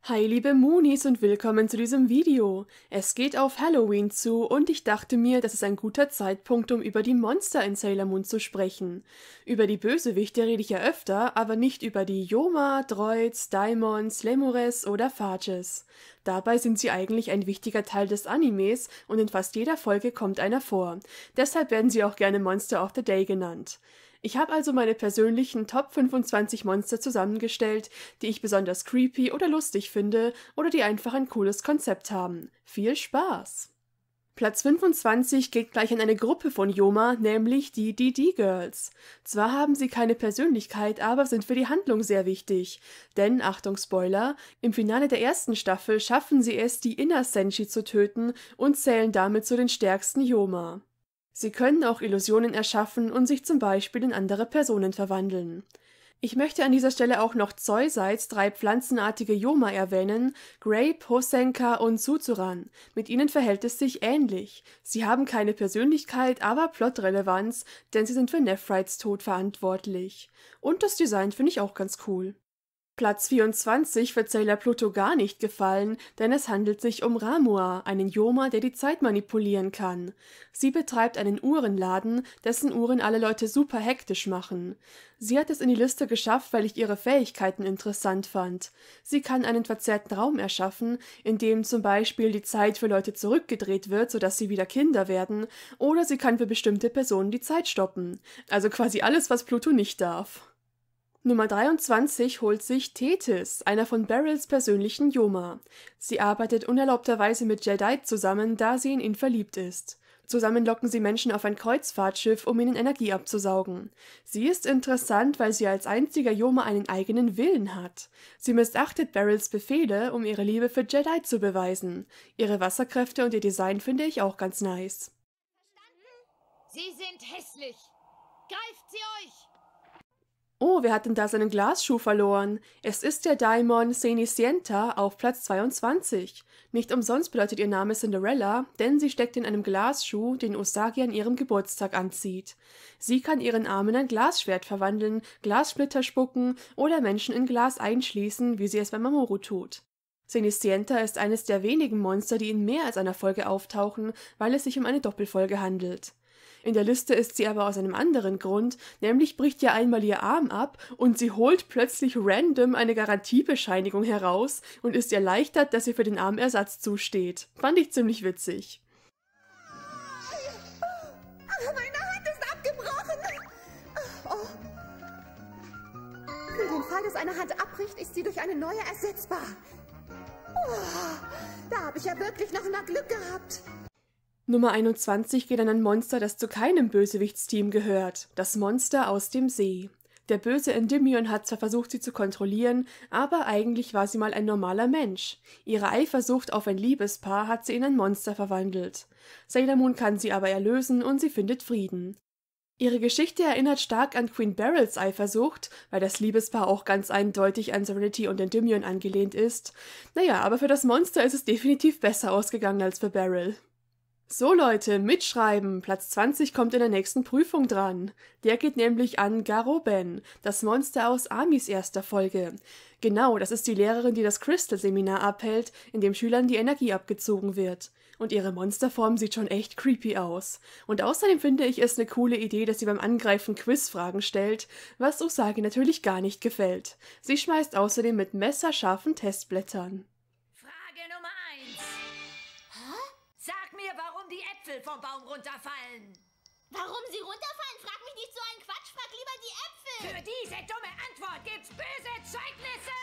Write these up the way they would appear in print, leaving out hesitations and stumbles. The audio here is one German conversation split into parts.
Hi liebe Moonies und willkommen zu diesem Video. Es geht auf Halloween zu und ich dachte mir, das ist ein guter Zeitpunkt, um über die Monster in Sailor Moon zu sprechen. Über die Bösewichte rede ich ja öfter, aber nicht über die Yoma, Droids, Daimons, Lemures oder Phages. Dabei sind sie eigentlich ein wichtiger Teil des Animes und in fast jeder Folge kommt einer vor. Deshalb werden sie auch gerne Monster of the Day genannt. Ich habe also meine persönlichen Top 25 Monster zusammengestellt, die ich besonders creepy oder lustig finde oder die einfach ein cooles Konzept haben. Viel Spaß! Platz 25 geht gleich an eine Gruppe von Yoma, nämlich die DD-Girls. Zwar haben sie keine Persönlichkeit, aber sind für die Handlung sehr wichtig. Denn, Achtung Spoiler, im Finale der ersten Staffel schaffen sie es, die Inner Senshi zu töten und zählen damit zu den stärksten Yoma. Sie können auch Illusionen erschaffen und sich zum Beispiel in andere Personen verwandeln. Ich möchte an dieser Stelle auch noch Zoisides 3 pflanzenartige Yoma erwähnen, Grape, Hosenka und Suzuran. Mit ihnen verhält es sich ähnlich. Sie haben keine Persönlichkeit, aber Plotrelevanz, denn sie sind für Nephrites Tod verantwortlich. Und das Design finde ich auch ganz cool. Platz 24 wird Sailor Pluto gar nicht gefallen, denn es handelt sich um Ramua, einen Yoma, der die Zeit manipulieren kann. Sie betreibt einen Uhrenladen, dessen Uhren alle Leute super hektisch machen. Sie hat es in die Liste geschafft, weil ich ihre Fähigkeiten interessant fand. Sie kann einen verzerrten Raum erschaffen, in dem zum Beispiel die Zeit für Leute zurückgedreht wird, sodass sie wieder Kinder werden, oder sie kann für bestimmte Personen die Zeit stoppen. Also quasi alles, was Pluto nicht darf. Nummer 23 holt sich Tethys, einer von Beryls persönlichen Yoma. Sie arbeitet unerlaubterweise mit Jadeite zusammen, da sie in ihn verliebt ist. Zusammen locken sie Menschen auf ein Kreuzfahrtschiff, um ihnen Energie abzusaugen. Sie ist interessant, weil sie als einziger Yoma einen eigenen Willen hat. Sie missachtet Beryls Befehle, um ihre Liebe für Jadeite zu beweisen. Ihre Wasserkräfte und ihr Design finde ich auch ganz nice. Sie sind hässlich! Greift sie euch! Oh, wer hat denn da seinen Glasschuh verloren? Es ist der Daimon Cenicienta auf Platz 22. Nicht umsonst bedeutet ihr Name Cinderella, denn sie steckt in einem Glasschuh, den Usagi an ihrem Geburtstag anzieht. Sie kann ihren Arm in ein Glasschwert verwandeln, Glassplitter spucken oder Menschen in Glas einschließen, wie sie es bei Mamoru tut. Cenicienta ist eines der wenigen Monster, die in mehr als einer Folge auftauchen, weil es sich um eine Doppelfolge handelt. In der Liste ist sie aber aus einem anderen Grund, nämlich bricht ja einmal ihr Arm ab und sie holt plötzlich random eine Garantiebescheinigung heraus und ist erleichtert, dass ihr für den Arm Ersatz zusteht. Fand ich ziemlich witzig. Meine Hand ist abgebrochen. Oh. Für den Fall, dass eine Hand abbricht, ist sie durch eine neue ersetzbar. Oh, da habe ich ja wirklich noch mal Glück gehabt. Nummer 21 geht an ein Monster, das zu keinem Bösewichtsteam gehört. Das Monster aus dem See. Der böse Endymion hat zwar versucht, sie zu kontrollieren, aber eigentlich war sie mal ein normaler Mensch. Ihre Eifersucht auf ein Liebespaar hat sie in ein Monster verwandelt. Sailor Moon kann sie aber erlösen und sie findet Frieden. Ihre Geschichte erinnert stark an Queen Beryls Eifersucht, weil das Liebespaar auch ganz eindeutig an Serenity und Endymion angelehnt ist. Naja, aber für das Monster ist es definitiv besser ausgegangen als für Beryl. So Leute, mitschreiben! Platz 20 kommt in der nächsten Prüfung dran. Der geht nämlich an Garoben, das Monster aus Amis erster Folge. Genau, das ist die Lehrerin, die das Crystal-Seminar abhält, in dem Schülern die Energie abgezogen wird. Und ihre Monsterform sieht schon echt creepy aus. Und außerdem finde ich es eine coole Idee, dass sie beim Angreifen Quizfragen stellt, was Usagi natürlich gar nicht gefällt. Sie schmeißt außerdem mit messerscharfen Testblättern. Frage Nummer 1. Sag mir, warum die Äpfel vom Baum runterfallen. Warum sie runterfallen? Frag mich nicht so einen Quatsch, frag lieber die Äpfel. Für diese dumme Antwort gibt's böse Zeugnisse!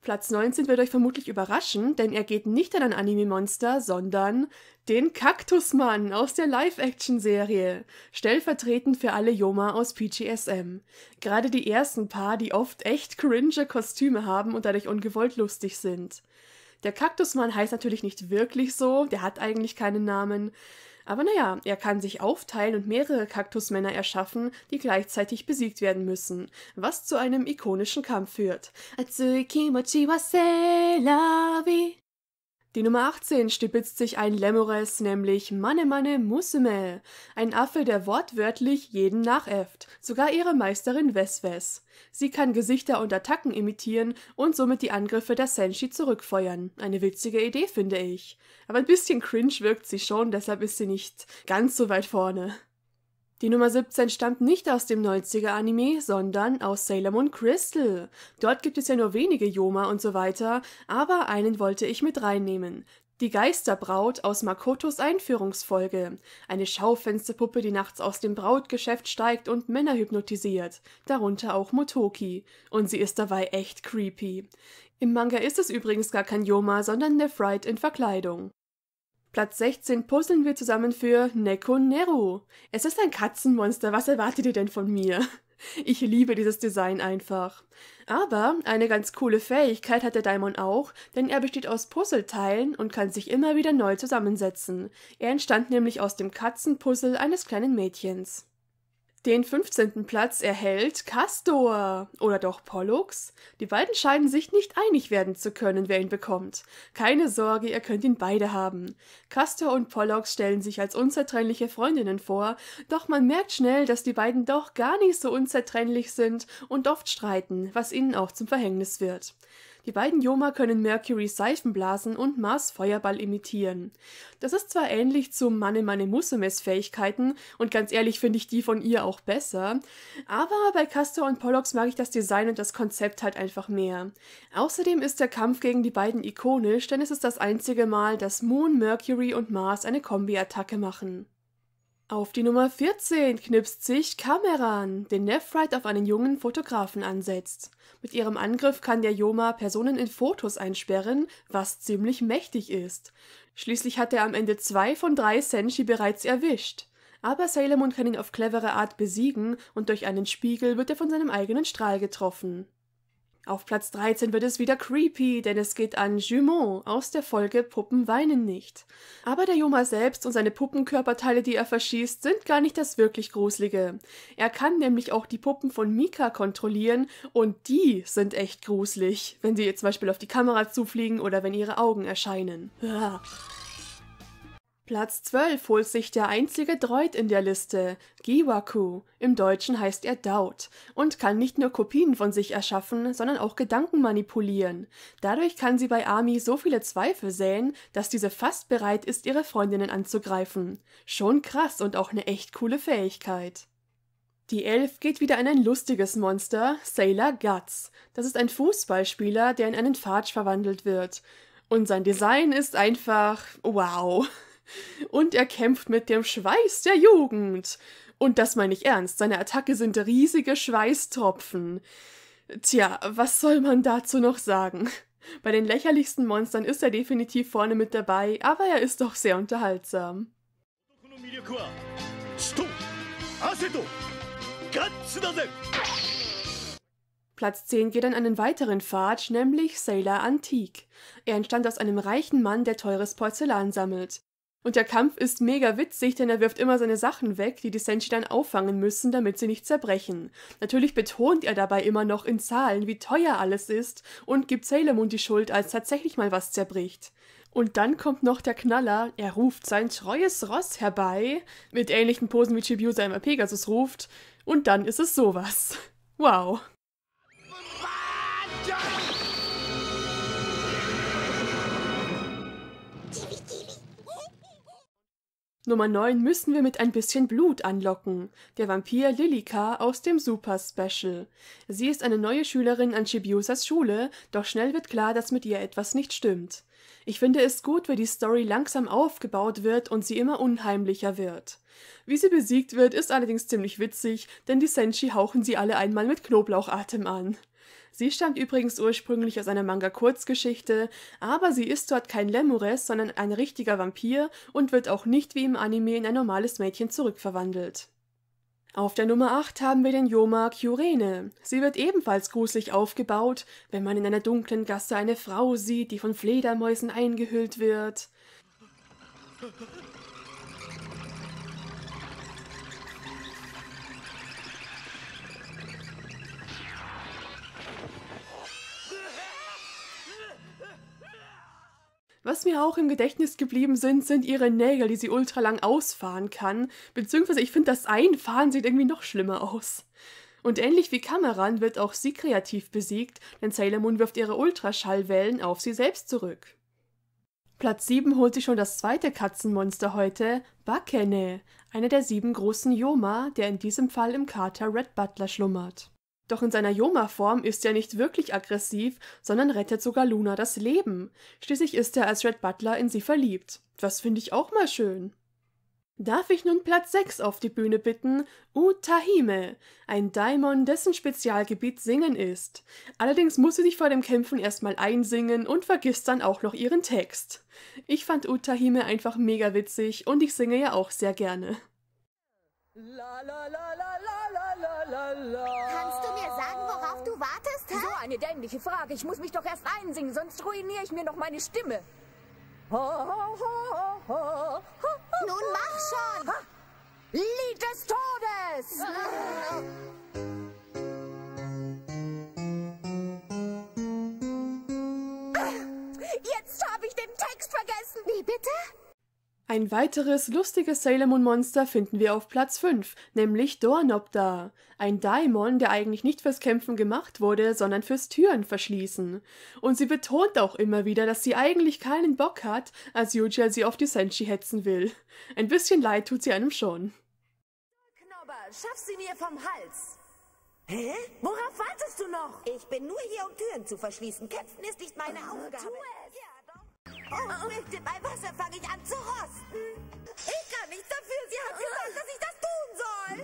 Platz 19 wird euch vermutlich überraschen, denn er geht nicht an ein Anime-Monster, sondern den Kaktusmann aus der Live-Action-Serie, stellvertretend für alle Yoma aus PGSM. Gerade die ersten paar, die oft echt cringe Kostüme haben und dadurch ungewollt lustig sind. Der Kaktusmann heißt natürlich nicht wirklich so, der hat eigentlich keinen Namen. Aber naja, er kann sich aufteilen und mehrere Kaktusmänner erschaffen, die gleichzeitig besiegt werden müssen, was zu einem ikonischen Kampf führt. Atsui kimochi wa c'est la vie. Die Nummer 18 stibitzt sich ein Lemures, nämlich Mane Mane Musume, ein Affe, der wortwörtlich jeden nachäfft, sogar ihre Meisterin Wes. Sie kann Gesichter und Attacken imitieren und somit die Angriffe der Senshi zurückfeuern. Eine witzige Idee, finde ich. Aber ein bisschen cringe wirkt sie schon, deshalb ist sie nicht ganz so weit vorne. Die Nummer 17 stammt nicht aus dem 90er-Anime, sondern aus Sailor Moon Crystal. Dort gibt es ja nur wenige Yoma und so weiter, aber einen wollte ich mit reinnehmen. Die Geisterbraut aus Makotos Einführungsfolge. Eine Schaufensterpuppe, die nachts aus dem Brautgeschäft steigt und Männer hypnotisiert. Darunter auch Motoki. Und sie ist dabei echt creepy. Im Manga ist es übrigens gar kein Yoma, sondern Nephrite in Verkleidung. Platz 16 puzzeln wir zusammen für Neko Neru. Es ist ein Katzenmonster, was erwartet ihr denn von mir? Ich liebe dieses Design einfach. Aber eine ganz coole Fähigkeit hat der Daimon auch, denn er besteht aus Puzzleteilen und kann sich immer wieder neu zusammensetzen. Er entstand nämlich aus dem Katzenpuzzle eines kleinen Mädchens. Den 15. Platz erhält Castor oder doch Pollux. Die beiden scheinen sich nicht einig werden zu können, wer ihn bekommt. Keine Sorge, ihr könnt ihn beide haben. Castor und Pollux stellen sich als unzertrennliche Freundinnen vor, doch man merkt schnell, dass die beiden doch gar nicht so unzertrennlich sind und oft streiten, was ihnen auch zum Verhängnis wird. Die beiden Yoma können Mercury Seifen blasen und Mars Feuerball imitieren. Das ist zwar ähnlich zu Mane Mane Musumes Fähigkeiten und ganz ehrlich finde ich die von ihr auch besser, aber bei Castor und Pollux mag ich das Design und das Konzept halt einfach mehr. Außerdem ist der Kampf gegen die beiden ikonisch, denn es ist das einzige Mal, dass Moon, Mercury und Mars eine Kombi-Attacke machen. Auf die Nummer 14 knipst sich Cameran, den Nephrite auf einen jungen Fotografen ansetzt. Mit ihrem Angriff kann der Yoma Personen in Fotos einsperren, was ziemlich mächtig ist. Schließlich hat er am Ende 2 von 3 Senshi bereits erwischt. Aber Sailor Moon kann ihn auf clevere Art besiegen und durch einen Spiegel wird er von seinem eigenen Strahl getroffen. Auf Platz 13 wird es wieder creepy, denn es geht an Jumon aus der Folge Puppen weinen nicht. Aber der Yoma selbst und seine Puppenkörperteile, die er verschießt, sind gar nicht das wirklich Gruselige. Er kann nämlich auch die Puppen von Mika kontrollieren und die sind echt gruselig, wenn sie zum Beispiel auf die Kamera zufliegen oder wenn ihre Augen erscheinen. Platz 12 holt sich der einzige Droid in der Liste, Giwaku. Im Deutschen heißt er Daut und kann nicht nur Kopien von sich erschaffen, sondern auch Gedanken manipulieren. Dadurch kann sie bei Ami so viele Zweifel säen, dass diese fast bereit ist, ihre Freundinnen anzugreifen. Schon krass und auch eine echt coole Fähigkeit. Die 11 geht wieder an ein lustiges Monster, Sailor Guts. Das ist ein Fußballspieler, der in einen Fatsch verwandelt wird. Und sein Design ist einfach wow. Und er kämpft mit dem Schweiß der Jugend. Und das meine ich ernst, seine Attacke sind riesige Schweißtropfen. Tja, was soll man dazu noch sagen? Bei den lächerlichsten Monstern ist er definitiv vorne mit dabei, aber er ist doch sehr unterhaltsam. Platz 10 geht an einen weiteren Fatsch, nämlich Sailor Antique. Er entstand aus einem reichen Mann, der teures Porzellan sammelt. Und der Kampf ist mega witzig, denn er wirft immer seine Sachen weg, die die Senshi dann auffangen müssen, damit sie nicht zerbrechen. Natürlich betont er dabei immer noch in Zahlen, wie teuer alles ist und gibt Sailor Moon die Schuld, als tatsächlich mal was zerbricht. Und dann kommt noch der Knaller, er ruft sein treues Ross herbei, mit ähnlichen Posen wie Chibiusa immer Pegasus ruft, und dann ist es sowas. Wow. Nummer 9 müssen wir mit ein bisschen Blut anlocken. Der Vampir Lilika aus dem Super Special. Sie ist eine neue Schülerin an Chibiusas Schule, doch schnell wird klar, dass mit ihr etwas nicht stimmt. Ich finde es gut, wie die Story langsam aufgebaut wird und sie immer unheimlicher wird. Wie sie besiegt wird, ist allerdings ziemlich witzig, denn die Senshi hauchen sie alle einmal mit Knoblauchatem an. Sie stammt übrigens ursprünglich aus einer Manga-Kurzgeschichte, aber sie ist dort kein Lemures, sondern ein richtiger Vampir und wird auch nicht wie im Anime in ein normales Mädchen zurückverwandelt. Auf der Nummer 8 haben wir den Yoma Kyurene. Sie wird ebenfalls gruselig aufgebaut, wenn man in einer dunklen Gasse eine Frau sieht, die von Fledermäusen eingehüllt wird. Was mir auch im Gedächtnis geblieben sind ihre Nägel, die sie ultra lang ausfahren kann, beziehungsweise ich finde, das Einfahren sieht irgendwie noch schlimmer aus. Und ähnlich wie Cameron wird auch sie kreativ besiegt, denn Sailor Moon wirft ihre Ultraschallwellen auf sie selbst zurück. Platz 7 holt sich schon das zweite Katzenmonster heute, Bakene, einer der 7 großen Yoma, der in diesem Fall im Kater Red Butler schlummert. Doch in seiner Yoma-Form ist er nicht wirklich aggressiv, sondern rettet sogar Luna das Leben. Schließlich ist er als Red Butler in sie verliebt. Das finde ich auch mal schön. Darf ich nun Platz 6 auf die Bühne bitten? Utahime, ein Daimon, dessen Spezialgebiet Singen ist. Allerdings muss sie sich vor dem Kämpfen erstmal einsingen und vergisst dann auch noch ihren Text. Ich fand Utahime einfach mega witzig und ich singe ja auch sehr gerne. Kannst du mir sagen, worauf du wartest, hä? So eine dämliche Frage. Ich muss mich doch erst einsingen, sonst ruiniere ich mir noch meine Stimme. Nun mach schon! Lied des Todes! Jetzt habe ich den Text vergessen. Wie bitte? Ein weiteres lustiges Sailor Moon Monster finden wir auf Platz 5, nämlich Doornobda, ein Daimon, der eigentlich nicht fürs Kämpfen gemacht wurde, sondern fürs Türen verschließen. Und sie betont auch immer wieder, dass sie eigentlich keinen Bock hat, als Yuja sie auf die Senshi hetzen will. Ein bisschen leid tut sie einem schon. Knobber, schaff sie mir vom Hals. Hä? Worauf wartest du noch? Ich bin nur hier, um Türen zu verschließen. Kämpfen ist nicht meine Aufgabe. Tu es. Ja, doch. Oh, bitte, bei Wasser fange ich an zu rosten. Ich kann nichts dafür. Sie hat gesagt, dass ich das tun soll.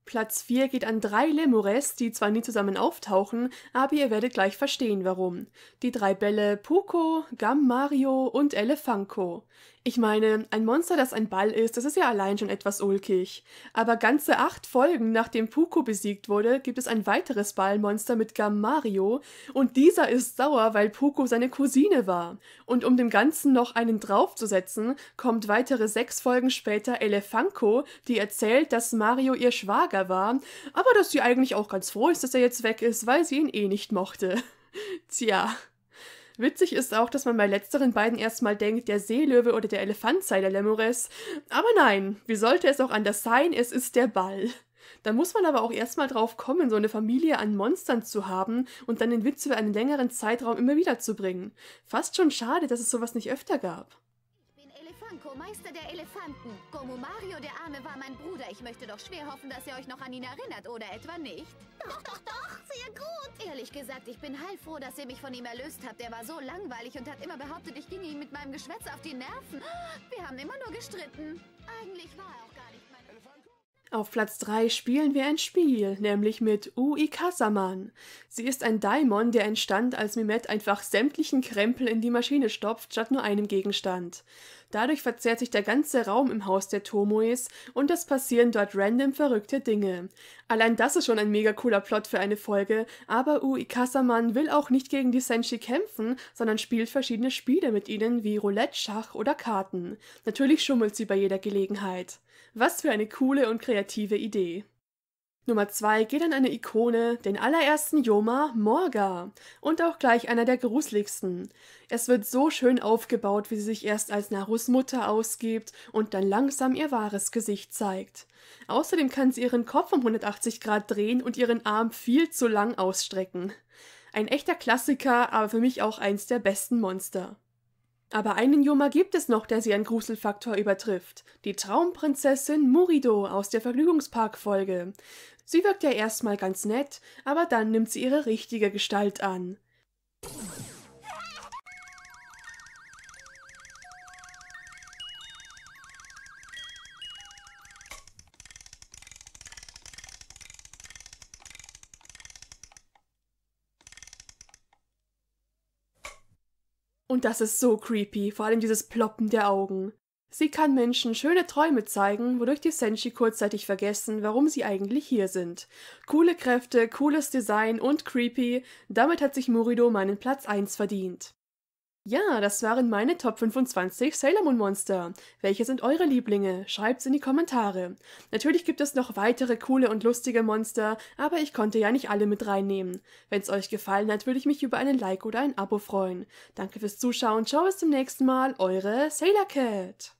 Platz 4 geht an 3 Lemures, die zwar nie zusammen auftauchen, aber ihr werdet gleich verstehen, warum. Die 3 Bälle Puko, Gammario und Elefanko. Ich meine, ein Monster, das ein Ball ist, das ist ja allein schon etwas ulkig. Aber ganze 8 Folgen nachdem Puko besiegt wurde, gibt es ein weiteres Ballmonster mit Gammario und dieser ist sauer, weil Puko seine Cousine war. Und um dem Ganzen noch einen draufzusetzen, kommt weitere 6 Folgen später Elefanko, die erzählt, dass Mario ihr Schwager war, aber dass sie eigentlich auch ganz froh ist, dass er jetzt weg ist, weil sie ihn eh nicht mochte. Tja. Witzig ist auch, dass man bei letzteren beiden erstmal denkt, der Seelöwe oder der Elefant sei der Lemures. Aber nein, wie sollte es auch anders sein? Es ist der Ball. Da muss man aber auch erstmal drauf kommen, so eine Familie an Monstern zu haben und dann den Witz über einen längeren Zeitraum immer wieder zu bringen. Fast schon schade, dass es sowas nicht öfter gab. Ich bin Elefanko, Meister der Elefanten. Gomu Mario, der Arme, war mein Bruder. Ich möchte doch schwer hoffen, dass ihr euch noch an ihn erinnert, oder etwa nicht? Doch, sehr gut. Ehrlich gesagt, ich bin heilfroh, dass ihr mich von ihm erlöst habt. Er war so langweilig und hat immer behauptet, ich ginge ihm mit meinem Geschwätz auf die Nerven. Wir haben immer nur gestritten. Eigentlich war er auch gar nicht mein... Auf Platz 3 spielen wir ein Spiel, nämlich mit Ui-Kasaman. Sie ist ein Daimon, der entstand, als Mimette einfach sämtlichen Krempel in die Maschine stopft, statt nur einem Gegenstand. Dadurch verzerrt sich der ganze Raum im Haus der Tomoes und es passieren dort random verrückte Dinge. Allein das ist schon ein mega cooler Plot für eine Folge, aber Ui-Kasaman will auch nicht gegen die Senshi kämpfen, sondern spielt verschiedene Spiele mit ihnen wie Roulette, Schach oder Karten. Natürlich schummelt sie bei jeder Gelegenheit. Was für eine coole und kreative Idee. Nummer 2 geht an eine Ikone, den allerersten Yoma, Morga. Und auch gleich einer der gruseligsten. Es wird so schön aufgebaut, wie sie sich erst als Narus Mutter ausgibt und dann langsam ihr wahres Gesicht zeigt. Außerdem kann sie ihren Kopf um 180 Grad drehen und ihren Arm viel zu lang ausstrecken. Ein echter Klassiker, aber für mich auch eins der besten Monster. Aber einen Yoma gibt es noch, der sie an Gruselfaktor übertrifft. Die Traumprinzessin Murido aus der Vergnügungspark-Folge. Sie wirkt ja erstmal ganz nett, aber dann nimmt sie ihre richtige Gestalt an. Und das ist so creepy, vor allem dieses Ploppen der Augen. Sie kann Menschen schöne Träume zeigen, wodurch die Senshi kurzzeitig vergessen, warum sie eigentlich hier sind. Coole Kräfte, cooles Design und creepy, damit hat sich Murido meinen Platz 1 verdient. Ja, das waren meine Top 25 Sailor Moon Monster. Welche sind eure Lieblinge? Schreibt's in die Kommentare. Natürlich gibt es noch weitere coole und lustige Monster, aber ich konnte ja nicht alle mit reinnehmen. Wenn's euch gefallen hat, würde ich mich über einen Like oder ein Abo freuen. Danke fürs Zuschauen, ciao, bis zum nächsten Mal, eure Sailor Cat.